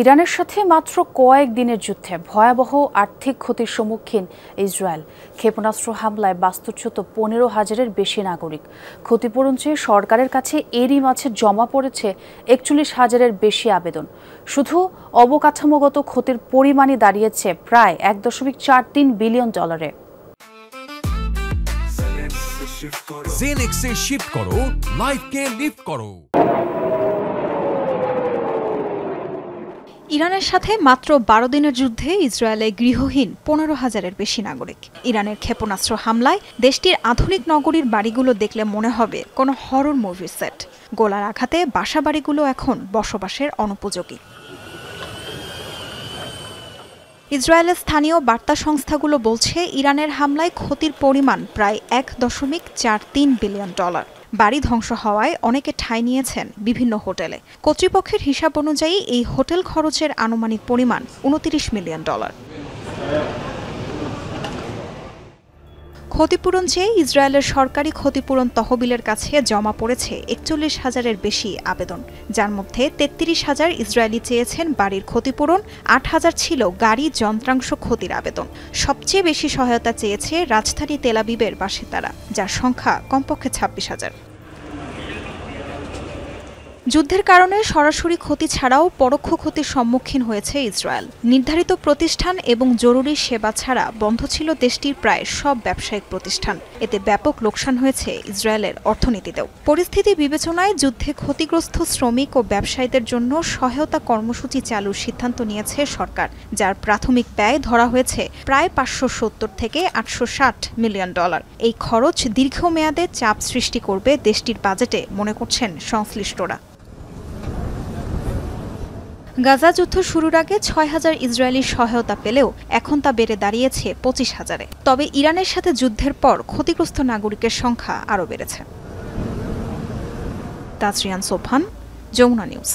ইরানের সাথে মাত্র কয়েক দিনের যুদ্ধে ভয়াবহ আর্থিক ক্ষতির সম্মুখীন ইসরায়েল। ক্ষেপণাস্ত্র হামলায় বাস্তুচ্যুত 15,000-এর বেশি নাগরিক। ক্ষতিপূরণ চেয়ে সরকারের কাছে এরই মাঝে জমা পড়েছে 41,000-এর বেশি আবেদন। শুধু অবকাঠামোগত ক্ষতির পরিমাণই দাঁড়িয়েছে প্রায় $1.43 বিলিয়ন। জেনেক্সে শিফট করো, লাইফকে লিফট করো। ইরানের সাথে মাত্র 12 দিনের যুদ্ধে ইসরায়েলে গৃহহীন 15,000-এর বেশি নাগরিক। ইরানের ক্ষেপণাস্ত্র হামলায় দেশটির আধুনিক নগরীর বাড়িগুলো দেখলে মনে হবে কোনো হরর মুভির সেট। গোলার আঘাতে বাসাবাড়িগুলো এখন বসবাসের অনুপযোগী। ইসরায়েলের স্থানীয় বার্তা সংস্থাগুলো বলছে, ইরানের হামলায় ক্ষতির পরিমাণ প্রায় $1.43 বিলিয়ন। বাড়ি ধ্বংস হওয়ায় অনেকে ঠাঁই নিয়েছেন বিভিন্ন হোটেলে। কর্তৃপক্ষের হিসাব অনুযায়ী এই হোটেল খরচের আনুমানিক পরিমাণ $29 মিলিয়ন। ক্ষতিপূরণ চেয়ে ইসরায়েলের সরকারি ক্ষতিপূরণ তহবিলের কাছে জমা পড়েছে 41,000-এর বেশি আবেদন, যার মধ্যে 33,000 ইসরায়েলি চেয়েছেন বাড়ির ক্ষতিপূরণ, 8,000 ছিল গাড়ি যন্ত্রাংশ ক্ষতির আবেদন। সবচেয়ে বেশি সহায়তা চেয়েছে রাজধানী তেল আবিবের বাসিন্দারা, যার সংখ্যা কমপক্ষে 26,000। যুদ্ধের কারণে সরাসরি ক্ষতি ছাড়াও পরোক্ষ ক্ষতির সম্মুখীন হয়েছে ইসরায়েল। নির্ধারিত প্রতিষ্ঠান এবং জরুরি সেবা ছাড়া বন্ধ ছিল দেশটির প্রায় সব ব্যবসায়িক প্রতিষ্ঠান। এতে ব্যাপক লোকসান হয়েছে ইসরায়েলের অর্থনীতিতেও। পরিস্থিতি বিবেচনায় যুদ্ধে ক্ষতিগ্রস্ত শ্রমিক ও ব্যবসায়ীদের জন্য সহায়তা কর্মসূচি চালুর সিদ্ধান্ত নিয়েছে সরকার, যার প্রাথমিক ব্যয় ধরা হয়েছে প্রায় $570 থেকে $860 মিলিয়ন। এই খরচ দীর্ঘমেয়াদে চাপ সৃষ্টি করবে দেশটির বাজেটে, মনে করছেন সংশ্লিষ্টরা। গাজা যুদ্ধ শুরুর আগে 6,000 ইসরায়েলি সহায়তা পেলেও এখন তা বেড়ে দাঁড়িয়েছে 25,000-এ। তবে ইরানের সাথে যুদ্ধের পর ক্ষতিগ্রস্ত নাগরিকের সংখ্যা আরও বেড়েছে। তাজরিয়ান সোবহান, যমুনা নিউজ।